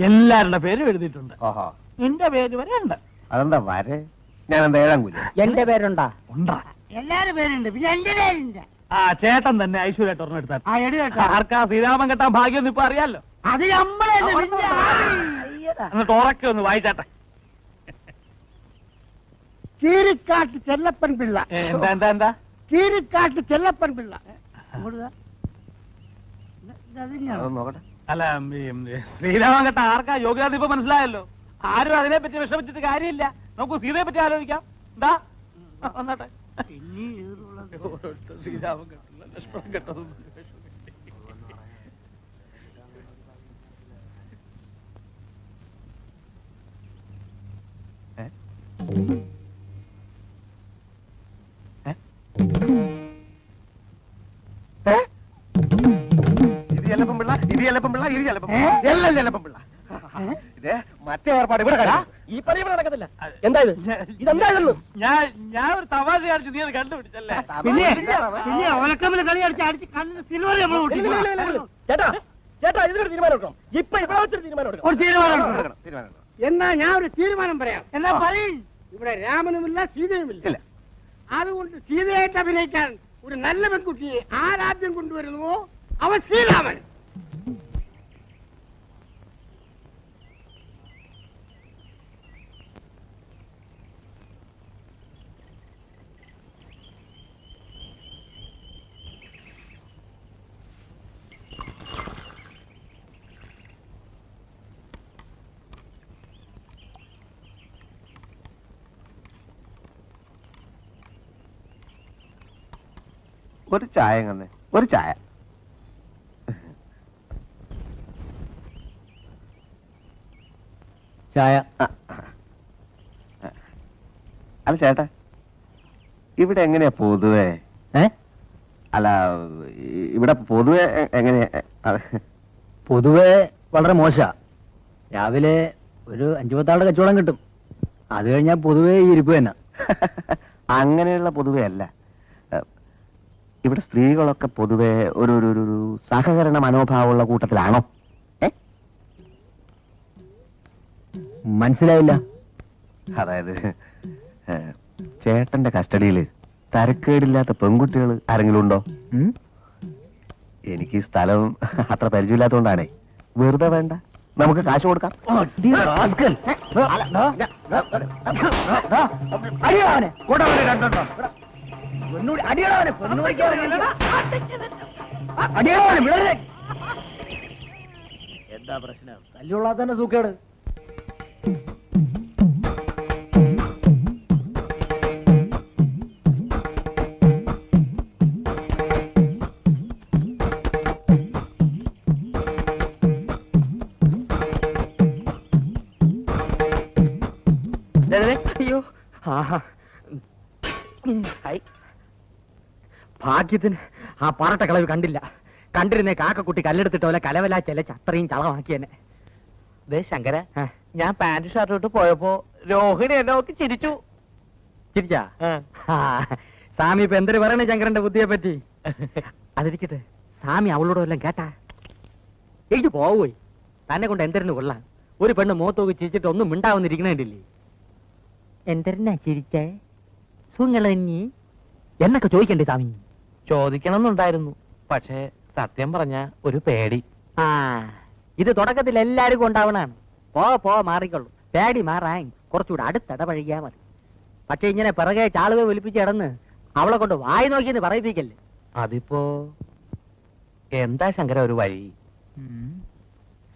എല്ലാവരുടെ പേരും എഴുതിയിട്ടുണ്ട്. ഓഹോ, നിന്റെ പേര് വരെ ഉണ്ട്. അതെന്താ വരെ? ഞാൻ എന്താ ഏഴാം കൂലി? എന്റെ പേരുണ്ടാ? ഉണ്ടാ. എല്ലാരും പേരുണ്ട്, പിന്നെ എന്റെ പേരില്ല. ആ ചേട്ടൻ തന്നെ ഐശ്വര്യായിട്ട് ഒരെണ്ണം എടുത്താൽ. ആർക്കാ ശ്രീരാമൻ കെട്ടാൻ ഭാഗ്യം ഇപ്പൊ അറിയാലോ. അത് നമ്മളെ എന്നിട്ട് ഉറക്കെ ഒന്ന് വായിച്ചാട്ടെ. കീരിക്കാട്ട് ചെല്ലപ്പൻ പിള്ള. എന്താ എന്താ എന്താ? കീരിക്കാട്ട് ചെല്ലപ്പൻ പിള്ള. നോക്കട്ടെ. അല്ല, ശ്രീരാമൻ കെട്ടാൻ ആർക്കാ യോഗ്യത ഇപ്പൊ മനസ്സിലായല്ലോ. ആരും അതിനെ പറ്റി വിഷമിച്ചിട്ട് കാര്യമില്ല. നമുക്ക് സീതയെ പറ്റി ആലോചിക്കാം. എന്താ വന്നാട്ടെ. ശ്രീരാമൻ കെട്ടില്ല, ലക്ഷ്മണൻ കെട്ടത്. മറ്റേ ഏർപ്പാട് ഇവിടെ ഈ പണി ഇവിടെ നടക്കത്തില്ല. എന്താ ഇത്? ഇതെന്തായിരുന്നു? ഞാൻ ഒരു തമാശ കാണിച്ചു, നീ അത് കണ്ടുപിടിച്ചല്ലേ? പിന്നെ ഓലക്കമ്മിൽ കളി അടിച്ച് കണ്ണിന് സിൽവർ ചേട്ടാ ചേട്ടാ ഇതിനൊരു തീരുമാനം എടുക്കണം. ഇപ്പൊ ഇവിടെ വെച്ചൊരു തീരുമാനം എടുക്കണം. എന്നാ ഞാൻ ഒരു തീരുമാനം പറയാം. എന്നാ പറയും. ഇവിടെ രാമനുമില്ല സീതയുമില്ല. അതുകൊണ്ട് സീതയായിട്ട് അഭിനയിക്കാൻ ഒരു നല്ല പെൺകുട്ടിയെ ആരാദ്യം കൊണ്ടുവരുന്നുവോ അവൻ ശ്രീരാമൻ. ഒരു ചായ കന്നേ, ഒരു ചായ. ചായ. അല്ല ചേട്ടാ, ഇവിടെ എങ്ങനെയാ പൊതുവേ? അല്ല, ഇവിടെ പൊതുവെ എങ്ങനെയാ? പൊതുവെ വളരെ മോശ. രാവിലെ ഒരു 5-10 കച്ചവടം കിട്ടും. അത് കഴിഞ്ഞാൽ പൊതുവെ ഈ ഇരിപ്പ് തന്നെ. അങ്ങനെയുള്ള പൊതുവെ അല്ല. ഇവിടെ സ്ത്രീകളൊക്കെ പൊതുവെ ഒരു ഒരു സഹകരണ മനോഭാവമുള്ള കൂട്ടത്തിലാണോ? മനസ്സിലായില്ല. അതായത് ചേട്ടന്റെ കസ്റ്റഡിയില് തരക്കേടില്ലാത്ത പെൺകുട്ടികൾ ആരെങ്കിലും ഉണ്ടോ? എനിക്ക് ഈ സ്ഥലം അത്ര പരിചയമില്ലാത്തതുകൊണ്ടാണേ. വെറുതെ വേണ്ട, നമുക്ക് കാശ് കൊടുക്കാം. എന്താ പ്രശ്നം? തല്ലുള്ള തന്നെ സൂക്കേട്. അയ്യോ, ഭാഗ്യത്തിന് ആ പാറട്ട കളവ് കണ്ടില്ല. കണ്ടിരുന്നേ കാക്കക്കുട്ടി കല്ലെടുത്തിട്ട് പോലെ കലവല ചെലച്ച് അത്രയും ചളമാക്കിയെന്നെ. ശങ്കര, ഞാൻ പാന്റ് ഷർട്ട് ഇട്ട് പോയപ്പോ രോഹിണി എന്നെ നോക്കി ചിരിച്ചു. ചിരിച്ചാ? സ്വാമി ഇപ്പൊ എന്തൊരു പറയണേ ശങ്കരന്റെ ബുദ്ധിയെ പറ്റി? അതിരിക്കട്ടെ, സ്വാമി അവളോട് വല്ലതും കേട്ടാ? എനിക്ക് പോവുപോയി. തന്നെ കൊണ്ട് എന്തിനു കൊള്ളാൻ? ഒരു പെണ്ണ് മോത്തോക്ക് ചിരിച്ചിട്ട് ഒന്നും മിണ്ടാവുന്നിരിക്കണേണ്ടില്ലേ? എന്തിനാ ചിരിച്ചേ? സുങ്ങളി എന്നൊക്കെ ചോദിക്കണ്ടേ സ്വാമി? ചോദിക്കണമെന്നുണ്ടായിരുന്നു, പക്ഷേ സത്യം പറഞ്ഞ ഒരു പേടി. ആ, ഇത് തുടക്കത്തിൽ എല്ലാവർക്കും ഉണ്ടാവണാണ്. പോ മാറിക്കൊള്ളു. പേടി മാറാൻ കുറച്ചുകൂടെ അടുത്തിടപഴകിയാ മതി. പക്ഷെ ഇങ്ങനെ പിറകെ ചാളുവെ ഒലിപ്പിച്ച് കിടന്ന് അവളെ കൊണ്ട് വായി നോക്കിയെന്ന് പറയിപ്പിക്കല്ലേ. അതിപ്പോ എന്താ ശങ്കര ഒരു വഴി?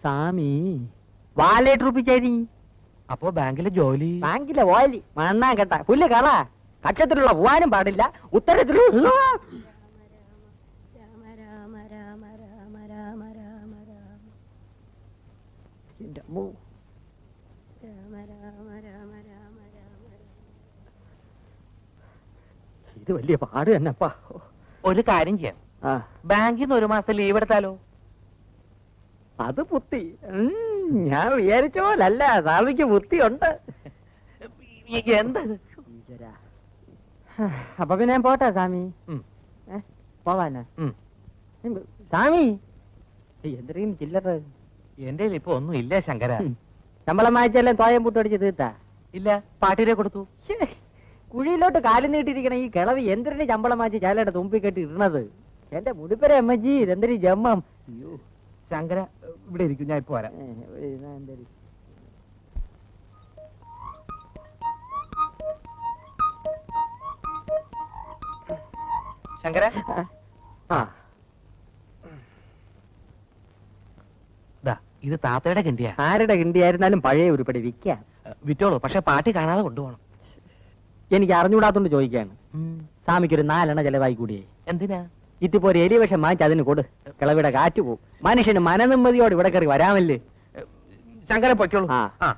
സ്വാമി വാലേറ്റ് റുപ്പിച്ചേരി. അപ്പോ ബാങ്കിലെ ജോലി? ബാങ്കിലെ ഓലി മണ്ണാൻ കേട്ട പുല്ല് കള. കക്ഷത്തിലുള്ള പോവാനും പാടില്ല, ഉത്തരത്തിലുള്ള ഇത് വലിയ പാട് തന്നെപ്പാ. ഒരു കാര്യം ചെയ്യാം, ബാങ്കിൽ നിന്ന് 1 മാസം ലീവ് എടുത്താലോ? അത് ബുദ്ധി. ഞാൻ വിചാരിച്ച പോലല്ല, സ്വാമിക്ക് ബുദ്ധിയുണ്ട്. എന്താ? അപ്പൊ പിന്നെ ഞാൻ പോട്ടെ സ്വാമി. പോവാനാ സ്വാമി? എന്തെങ്കിലും ചില്ലറ എന്റെ ഇപ്പൊ ഒന്നും ഇല്ല ശങ്കര. ശമ്പളം വായിച്ചെല്ലാം തോയം പൂട്ടടിച്ച് തീർത്താ? ഇല്ല, പാട്ടിനെ കൊടുത്തു. കുഴിയിലോട്ട് കാലം നീട്ടിയിരിക്കണ ഈ കിളവ് എന്തിനു ശമ്പളം വാങ്ങിച്ച് ചാലയുടെ തുമ്പി കെട്ടി ഇടണത്? എന്റെ മുടിപ്പര അമ്മജി, ഇതെന്തൊരു ജമ്മം. അയ്യോ ശങ്കര ഇവിടെ ഇരിക്കും, ഞാൻ ഇപ്പൊ വരാം. ശങ്കര, ഇത് താത്തയുടെ കിണ്ടിയാ. ആരുടെ കിണ്ടിയായിരുന്നാലും പഴയ ഉരുപ്പടി വിൽക്കാം. വിറ്റോളൂ, പക്ഷെ പാട്ടി കാണാതെ കൊണ്ടുപോകണം. എനിക്ക് അറിഞ്ഞൂടാത്തോണ്ട് ചോദിക്കാണ്. സ്വാമിക്കൊരു 4 എണ്ണ ചെലവായി കൂടിയേ. എന്തിനാ? ഇതിപ്പോ ഒരു എലി വിഷം വാങ്ങിച്ച് അതിന് കൊടു. കിളവിടെ കാറ്റ് പോവും. മനുഷ്യന് മനനിമ്മതിയോട് ഇവിടെ കയറി വരാമല്ലേ. ശങ്കര പൊയ്ക്കോളൂ. ആ